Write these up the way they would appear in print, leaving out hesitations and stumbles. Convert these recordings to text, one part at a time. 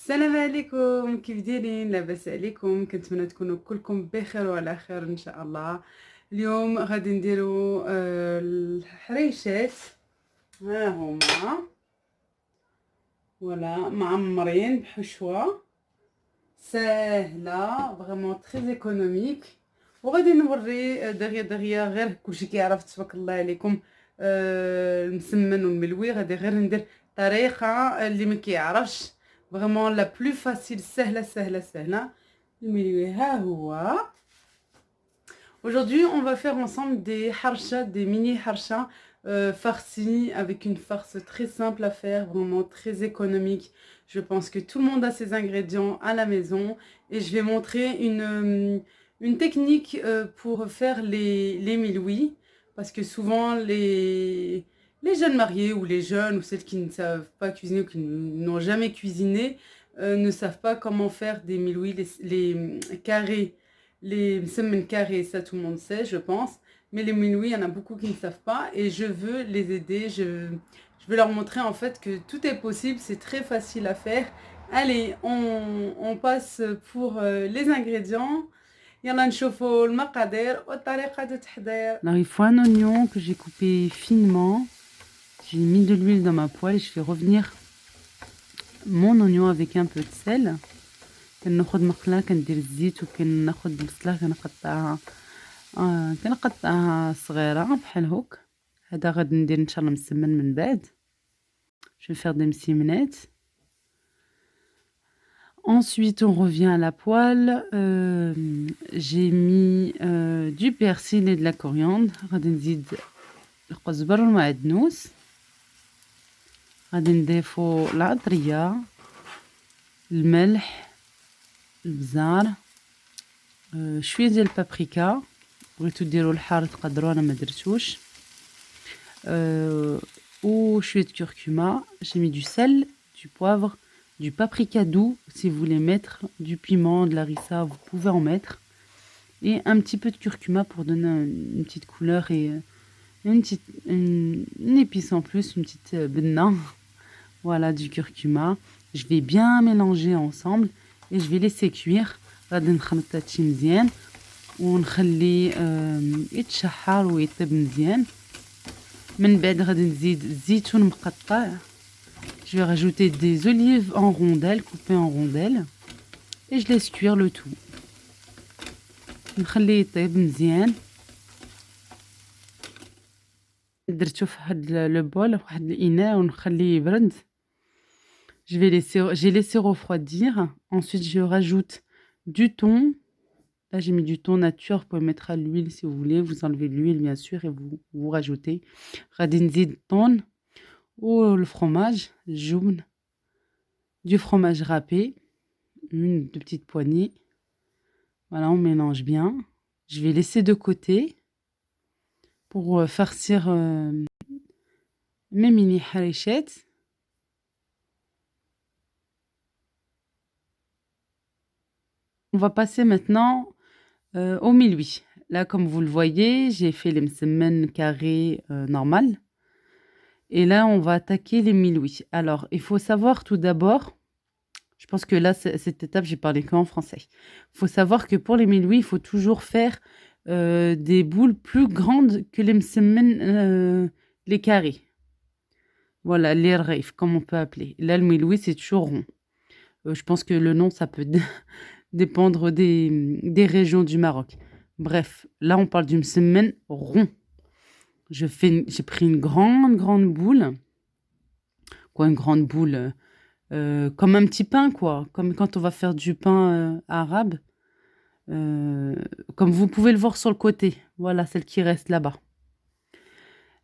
السلام عليكم، كيف دايرين؟ لاباس عليكم؟ كنتمنى تكونوا كلكم بخير وعلى خير ان شاء الله. اليوم غادي نديرو الحريشات. ها هما فوالا معمرين بحشوه ساهله فريمون تري ايكونوميك. وغادي نوري دغيا غير كلشي كيعرف تبارك الله عليكم. المسمن والملوي غادي غير ندير طريقه اللي ما كيعرفش فريمون لا بلو فاسيل سهله سهله سهله. الملوي ها هو. Aujourd'hui, on va faire ensemble des harcha, des mini harcha farcis avec une farce très simple à faire, vraiment très économique. Je pense que tout le monde a ses ingrédients à la maison et je vais montrer une technique pour faire les milouis parce que souvent les jeunes mariés ou les jeunes ou celles qui ne savent pas cuisiner ou qui n'ont jamais cuisiné ne savent pas comment faire des milouis, les carrés. Les semaines carrées, ça tout le monde sait, je pense. Mais les minouis, il y en a beaucoup qui ne savent pas et je veux les aider. Je veux leur montrer en fait que tout est possible, c'est très facile à faire. Allez, on passe pour les ingrédients. يلا نشوفوا المقادير والطريقة de تحضير. Alors il faut un oignon que j'ai coupé finement. J'ai mis de l'huile dans ma poêle et je fais revenir mon oignon avec un peu de sel. كناخد مقله كندير الزيت وكناخد البصله كنقطعها صغيره بحال هوك. هذا غادي ندير ان شاء الله مسمن من بعد. Je vais faire des مسمنات. Ensuite on revient à la poêle. J'ai mis du persil et de la coriandre. غادي نزيد القزبر والمعدنوس. غادي نضيفو العطريه، الملح، البزار، شويه ديال البابريكا. بغيتو ديروا الحار تقدروا، انا ما درتوش. وشويه كركما. J'ai mis du sel, du poivre, du paprika doux. Si vous voulez mettre du piment, de l'harissa, vous pouvez en mettre. Et un petit peu de curcuma pour donner une petite couleur et une épice en plus, une petite benna. Voilà, du curcuma. Je vais bien mélanger ensemble et je vais laisser cuire. غادي نخلط هادشي مزيان ونخليه يتشحر ويطيب مزيان. من بعد غادي نزيد الزيتون مقطع. Je vais rajouter des olives en rondelles, coupées en rondelles, et je laisse cuire le tout. نخليه يطيب مزيان. درتو في واحد لو بول، في واحد الاناء ونخليه يبرد. J'ai laissé refroidir. Ensuite, je rajoute du thon. Là, j'ai mis du thon nature. Vous pouvez mettre à l'huile si vous voulez. Vous enlevez l'huile, bien sûr, et vous rajoutez. غادي نزيد thon ou le fromage jaune. Du fromage râpé. Deux petites poignées. Voilà, on mélange bien. Je vais laisser de côté pour farcir mes mini harishettes. On va passer maintenant au milwi. Là, comme vous le voyez, j'ai fait les msemen carrés normal. Et là, on va attaquer les milwi. Alors, il faut savoir tout d'abord, je pense que là, cette étape, j'ai parlé qu'en français. Il faut savoir que pour les milwi, il faut toujours faire des boules plus grandes que les msemen, les carrés. Voilà, les reif, comme on peut appeler. Là, le milwi, c'est toujours rond. Je pense que le nom, ça peut dépendre des régions du Maroc. Bref, là, on parle du msemen rond. J'ai pris une grande boule. Quoi, une grande boule comme un petit pain, quoi. Comme quand on va faire du pain arabe. Comme vous pouvez le voir sur le côté. Voilà, celle qui reste là-bas.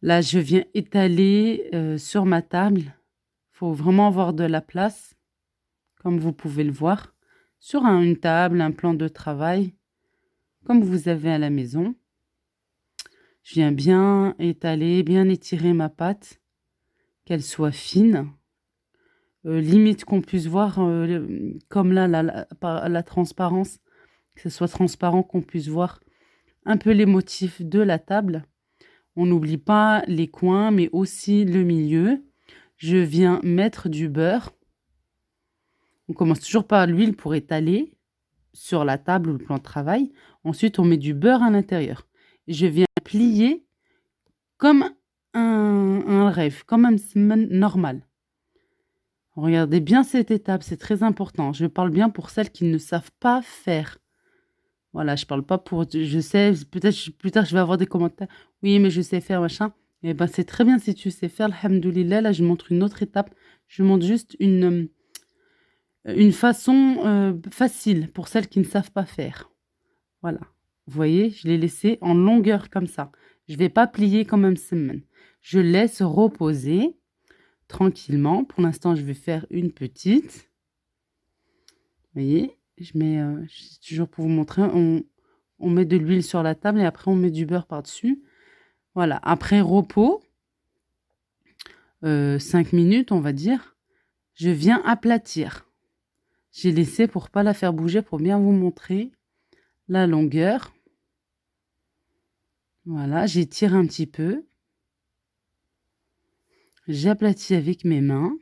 Là, je viens étaler sur ma table. Il faut vraiment avoir de la place, comme vous pouvez le voir. Sur une table, un plan de travail, comme vous avez à la maison. Je viens bien étaler, bien étirer ma pâte, qu'elle soit fine. Limite qu'on puisse voir, comme là, la transparence, que ce soit transparent, qu'on puisse voir un peu les motifs de la table. On n'oublie pas les coins, mais aussi le milieu. Je viens mettre du beurre. On commence toujours par l'huile pour étaler sur la table ou le plan de travail. Ensuite, on met du beurre à l'intérieur. Je viens plier comme un rêve, comme un semaine normal. Regardez bien cette étape, c'est très important. Je parle bien pour celles qui ne savent pas faire. Voilà, je parle pas pour... Je sais, peut-être plus tard, je vais avoir des commentaires. Oui, mais je sais faire, machin. Eh ben, c'est très bien si tu sais faire, alhamdoulilah. Là, je montre une autre étape. Je montre juste une façon facile pour celles qui ne savent pas faire. Voilà. Vous voyez, je l'ai laissé en longueur comme ça. Je ne vais pas plier comme un semaine. Je laisse reposer tranquillement. Pour l'instant, je vais faire une petite. Vous voyez, je mets, toujours pour vous montrer, on met de l'huile sur la table et après on met du beurre par-dessus. Voilà, après repos, 5 minutes on va dire, je viens aplatir. J'ai laissé pour pas la faire bouger pour bien vous montrer la longueur. Voilà, j'étire un petit peu. J'aplatis avec mes mains.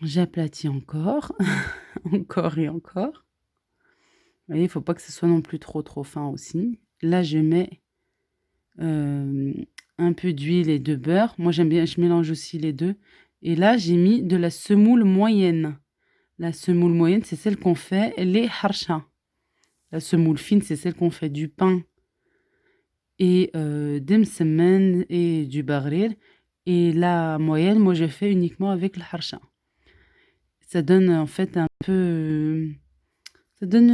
J'aplatis encore, encore et encore. Vous voyez, il ne faut pas que ce soit non plus trop fin aussi. Là, je mets un peu d'huile et de beurre. Moi, j'aime bien, je mélange aussi les deux. Et là, j'ai mis de la semoule moyenne. La semoule moyenne, c'est celle qu'on fait les harsha. La semoule fine, c'est celle qu'on fait du pain et des msemen et du bagrir. Et la moyenne, moi, je fais uniquement avec le harsha. Ça donne en fait un peu... ça donne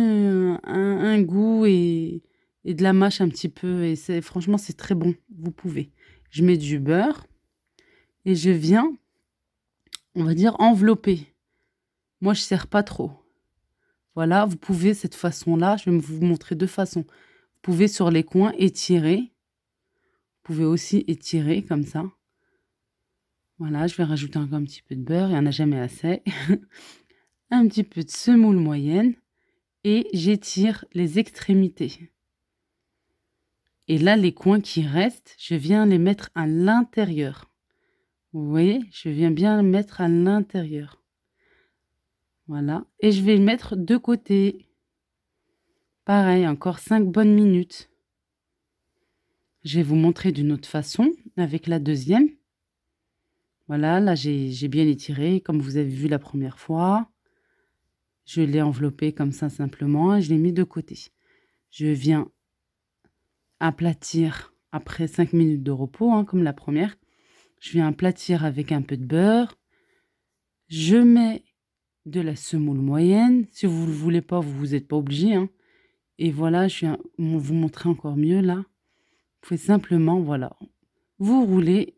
un goût et de la mâche un petit peu. Et franchement, c'est très bon. Vous pouvez. Je mets du beurre et je viens, on va dire, envelopper. Moi, je ne serre pas trop. Voilà, vous pouvez cette façon-là. Je vais vous montrer deux façons. Vous pouvez sur les coins étirer. Vous pouvez aussi étirer comme ça. Voilà, je vais rajouter encore un petit peu de beurre. Il n'y en a jamais assez. Un petit peu de semoule moyenne. Et j'étire les extrémités. Et là, les coins qui restent, je viens les mettre à l'intérieur. Vous voyez, je viens bien les mettre à l'intérieur. Voilà. Et je vais le mettre de côté. Pareil, encore 5 bonnes minutes. Je vais vous montrer d'une autre façon avec la deuxième. Voilà, là, j'ai bien étiré comme vous avez vu la première fois. Je l'ai enveloppé comme ça simplement et je l'ai mis de côté. Je viens aplatir après 5 minutes de repos, hein, comme la première. Je viens aplatir avec un peu de beurre. Je mets de la semoule moyenne. Si vous ne le voulez pas, vous n'êtes pas obligé. Hein. Et voilà, je viens vous montrer encore mieux là. Vous pouvez simplement, voilà, vous roulez.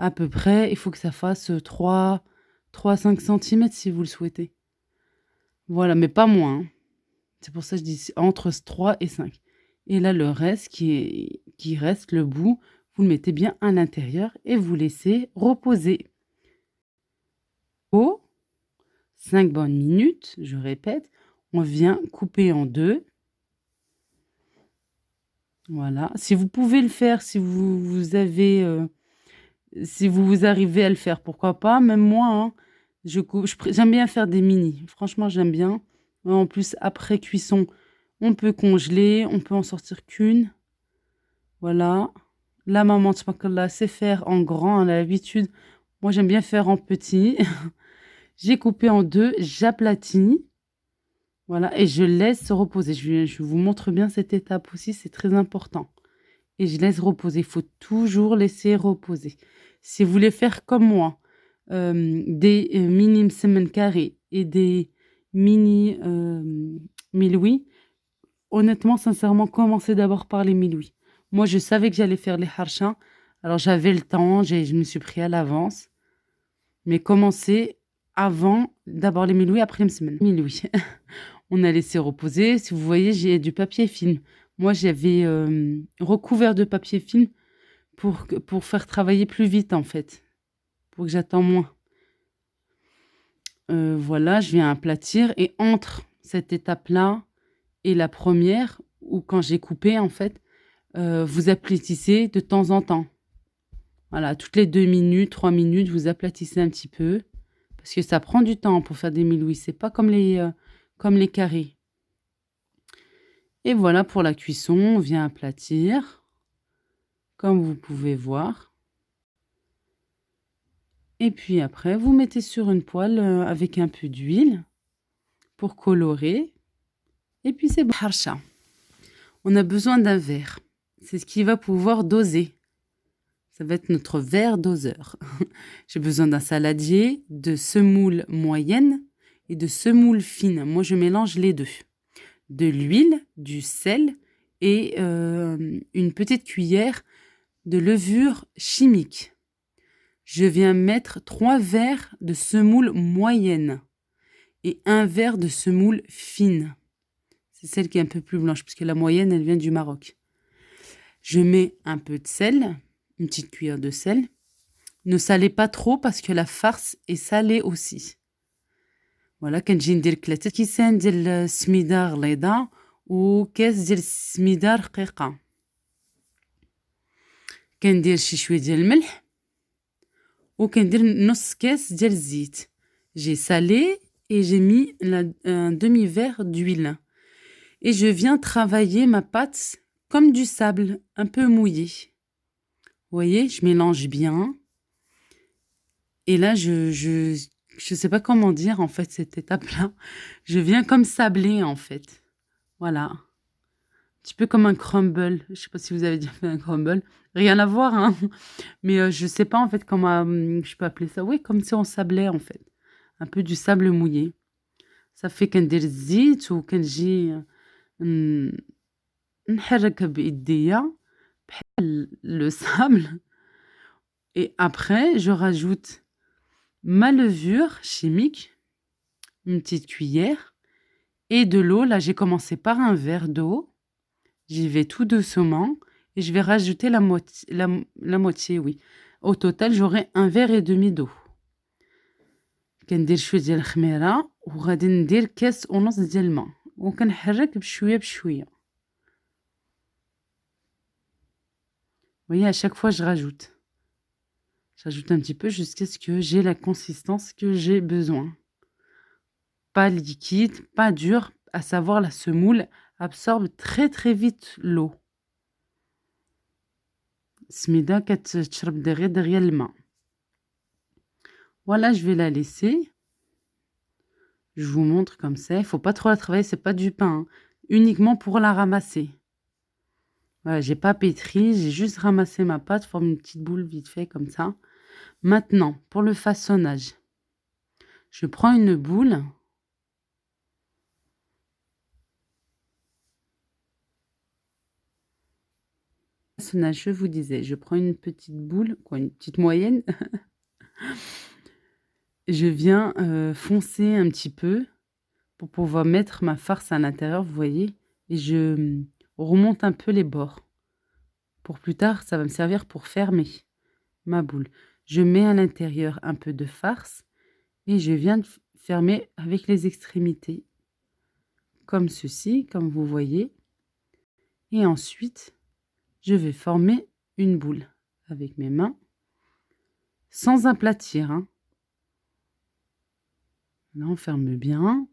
À peu près, il faut que ça fasse 3-5 cm si vous le souhaitez. Voilà, mais pas moins. Hein. C'est pour ça que je dis entre 3 et 5. Et là, le reste qui reste, le bout, vous le mettez bien à l'intérieur et vous laissez reposer. 5 bonnes minutes, je répète, on vient couper en deux. Voilà. Si vous pouvez le faire, si vous avez... si vous arrivez à le faire, pourquoi pas. Même moi, hein, j'aime bien faire des mini. Franchement, j'aime bien. En plus, après cuisson, on peut congeler. On peut en sortir qu'une. Voilà. La maman, tchmakallah, sait faire en grand. Elle a l'habitude. Moi, j'aime bien faire en petit. J'ai coupé en deux. J'aplatis. Voilà. Et je laisse reposer. Je vous montre bien cette étape aussi. C'est très important. Et je laisse reposer. Il faut toujours laisser reposer. Si vous voulez faire comme moi, des mini semaines carrées et des mini milouis, honnêtement, sincèrement, commencez d'abord par les milouis. Moi, je savais que j'allais faire les harchas. Alors, j'avais le temps, je me suis pris à l'avance. Mais commencez avant, d'abord les milouis, après les semaines. Milouis. On a laissé reposer. Si vous voyez, j'ai du papier film. Moi, j'avais recouvert de papier film pour faire travailler plus vite, en fait. Pour que j'attends moins. Voilà, je viens aplatir. Et entre cette étape-là et la première, ou quand j'ai coupé, en fait, vous aplatissez de temps en temps. Voilà, toutes les 2 minutes, 3 minutes, vous aplatissez un petit peu. Parce que ça prend du temps pour faire des milouis. C'est pas comme les carrés. Et voilà pour la cuisson. On vient aplatir. Comme vous pouvez voir. Et puis après, vous mettez sur une poêle avec un peu d'huile pour colorer. Et puis c'est bon. Harsha. On a besoin d'un verre. C'est ce qui va pouvoir doser. Ça va être notre verre doseur. J'ai besoin d'un saladier, de semoule moyenne et de semoule fine. Moi, je mélange les deux. De l'huile, du sel et une petite cuillère de levure chimique. Je viens mettre 3 verres de semoule moyenne et 1 verre de semoule fine. C'est celle qui est un peu plus blanche, puisque la moyenne, elle vient du Maroc. Je mets un peu de sel, une petite cuillère de sel. Ne salez pas trop, parce que la farce est salée aussi. Voilà, كنجي ندير 3 كيسان ديال السميدة غليظة وكاس ديال السميدة رقيقة. كندير شي شوية ديال الملح وكندير نص كاس ديال الزيت. J'ai salé et j'ai mis un demi-verre d'huile. Et je viens travailler ma pâte comme du sable, un peu mouillé. Vous voyez, je mélange bien. Et là, je sais pas comment dire, en fait, cette étape-là. Je viens comme sabler, en fait. Voilà. Un petit peu comme un crumble. Je sais pas si vous avez déjà fait un crumble. Rien à voir, hein. Mais je sais pas, en fait, comment je peux appeler ça. Oui, comme si on sablait, en fait. Un peu du sable mouillé. Ça fait كندير الزيت وكنجي نحرك بإيديا بحال le sable. Et après, je rajoute ma levure chimique, une petite cuillère, et de l'eau. Là, j'ai commencé par un verre d'eau. J'y vais tout doucement et je vais rajouter la moitié, oui. Au total, j'aurai 1 verre et demi d'eau. كندير شوية ديال الخميرة وغادي ندير كاس ونص ديال الماء وكنحرك بشوية بشوية. Vous voyez, à chaque fois, je rajoute. J'ajoute un petit peu jusqu'à ce que j'ai la consistance que j'ai besoin. Pas liquide, pas dur, à savoir la semoule absorbe très très vite l'eau. Smida كتشرب دغيا الماء. Voilà, je vais la laisser. Je vous montre comme ça. Il faut pas trop la travailler, c'est pas du pain. Hein. Uniquement pour la ramasser. Voilà, j'ai pas pétri, j'ai juste ramassé ma pâte, forme une petite boule vite fait comme ça. Maintenant, pour le façonnage. Je prends une boule. Façonnage, je vous disais, je prends une petite boule, quoi, une petite moyenne. Je viens foncer un petit peu pour pouvoir mettre ma farce à l'intérieur, vous voyez. Et je remonte un peu les bords. Pour plus tard, ça va me servir pour fermer ma boule. Je mets à l'intérieur un peu de farce et je viens de fermer avec les extrémités. Comme ceci, comme vous voyez. Et ensuite, je vais former une boule avec mes mains, sans aplatir. Hein. Là, on ferme bien.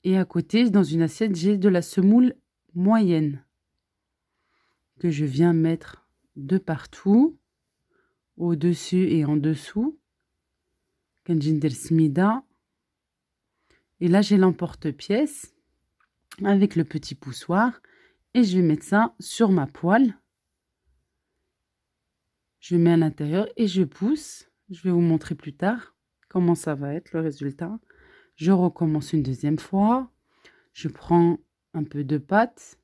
Et à côté, dans une assiette, j'ai de la semoule moyenne que je viens mettre de partout, au-dessus et en dessous. Kanjinder smida. Et là, j'ai l'emporte-pièce avec le petit poussoir. Et je vais mettre ça sur ma poêle. Je mets à l'intérieur et je pousse. Je vais vous montrer plus tard comment ça va être le résultat. Je recommence une deuxième fois. Je prends un peu de pâte.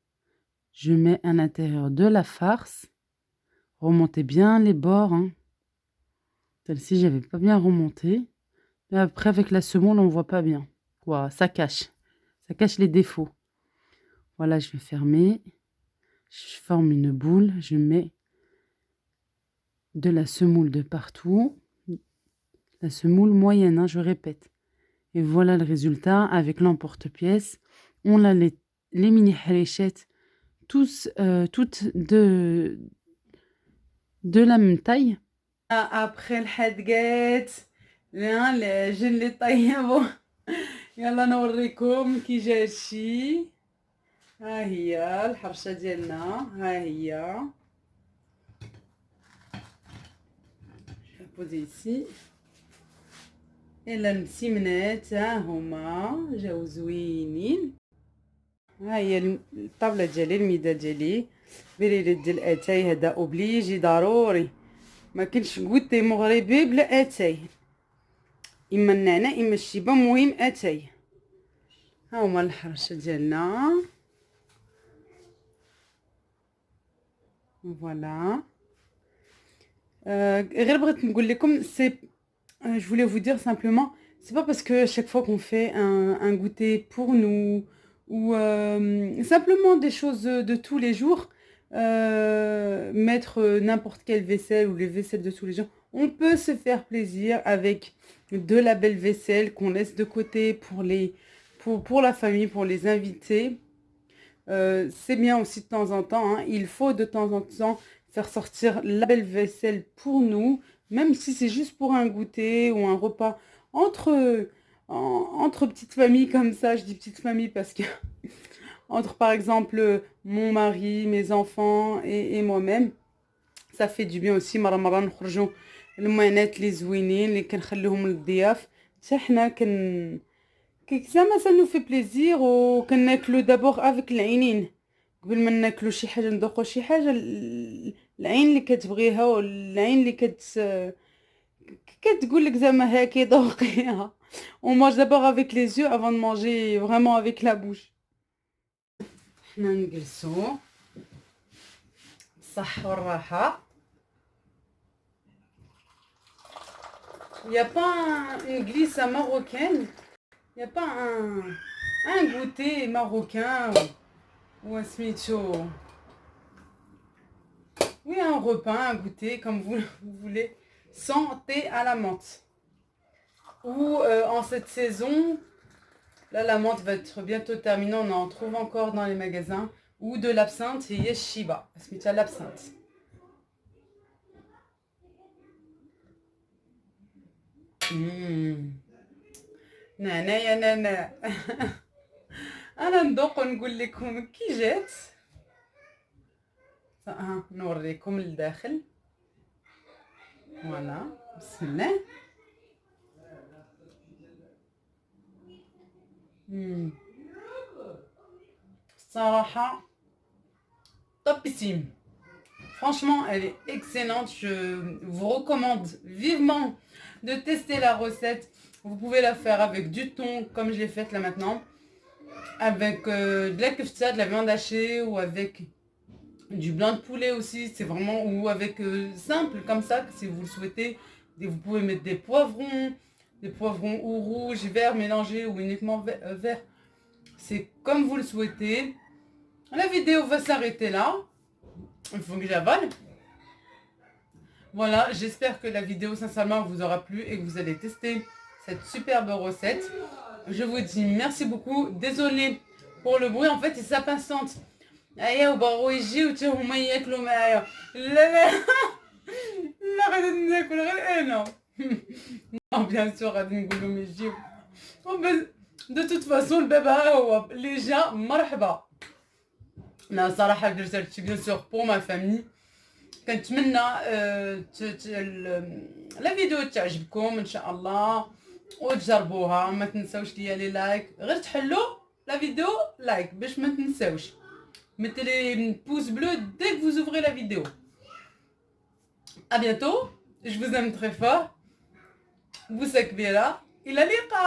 Je mets à l'intérieur de la farce. Remontez bien les bords. Hein. Celle-ci, j'avais pas bien remonté. Mais après, avec la semoule, on voit pas bien. Quoi, ça cache. Ça cache les défauts. Voilà, je vais fermer. Je forme une boule. Je mets de la semoule de partout. La semoule moyenne, hein, je répète. Et voilà le résultat avec l'emporte-pièce. On a les mini haléchettes toutes de la même taille. ابخي الحدقات لا جن لي طيبوا. يلا نوريكم كي جا هادشي. ها هي الحرشه ديالنا، ها هي بوزي سي. الا المسمنات ها هما جاو زوينين. ها هي الطابله ديالي، الميده ديالي بريريت ديال اتاي، هذا اوبليجي ضروري، ما كاينش غوتي مغربي بلا اتاي، اما النعناع اما الشيبه، مهم اتاي. ها هما الحرشه ديالنا فوالا. غير بغيت نقول لكم سي je voulais vous dire simplement, c'est pas parce que chaque fois qu'on fait un goûter pour nous ou simplement des choses de tous les jours, mettre n'importe quelle vaisselle ou les vaisselles de tous les jours, on peut se faire plaisir avec de la belle vaisselle qu'on laisse de côté pour la famille, pour les invités. C'est bien aussi de temps en temps, hein. Il faut de temps en temps faire sortir la belle vaisselle pour nous, même si c'est juste pour un goûter ou un repas entre, entre petites familles comme ça. Je dis petites familles parce que entre par exemple mon mari, mes enfants et moi-même, ça fait du bien aussi. مرة نخرجوا المعانات اللي زوينين اللي كنخليهم للضياف حتى حنا زعما ça nous fait plaisir. وكناكلو دابور افيك العينين قبل ما ناكلو شي حاجه، نذوقو شي حاجه العين اللي كتبغيها والعين اللي كتقول لك زعما هاكي ذوقيها. on mange d'abord avec les yeux avant de manger vraiment avec la bouche. حنا نجلسو بالصح والراحه. Il y a pas une glisse marocaine, il y a pas un goûter marocain ou un smito. Oui, un repas, un goûter, comme vous voulez, sans thé à la menthe. Ou en cette saison, là la menthe va être bientôt terminée, on en trouve encore dans les magasins. Ou de l'absinthe, et yeshiba, parce que tu as l'absinthe. نعناع يا نعناع. انا نذوق ونقول لكم كي جات. نوريكم الداخل فوالا. بسم الله. الصراحه topissime. Franchement, elle est excellente. Je vous recommande vivement de tester la recette. Vous pouvez la faire avec du thon, comme je l'ai faite là maintenant, avec de la kefta, de la viande hachée, ou avec du blanc de poulet aussi. C'est vraiment, ou avec simple comme ça, si vous le souhaitez. Et vous pouvez mettre des poivrons ou rouges, verts mélangés ou uniquement verts. C'est comme vous le souhaitez. La vidéo va s'arrêter là. Il faut que j'avale. Voilà, j'espère que la vidéo sincèrement vous aura plu et que vous allez tester cette superbe recette. Je vous dis merci beaucoup. Désolée pour le bruit, en fait il s'impatiente. Aya وبغاو يجيو حتى هما ياكلوا معايا. لا لا غادي ناكل غير انا. Non, bien sûr غادي نقولهم يجيو. De toute façon الباب ها هو اللي جا مرحبا. انا صراحه درت هادشي بيان سور بور ما فامي. كنتمنى لا فيديو تعجبكم ان شاء الله وتجربوها. ما تنساوش لي لايك، غير تحلوا لا فيديو لايك باش ما تنساوش. mettez les pouces bleus dès que vous ouvrez la vidéo. À bientôt, je vous aime très fort. Boussa kbira, ila liqa.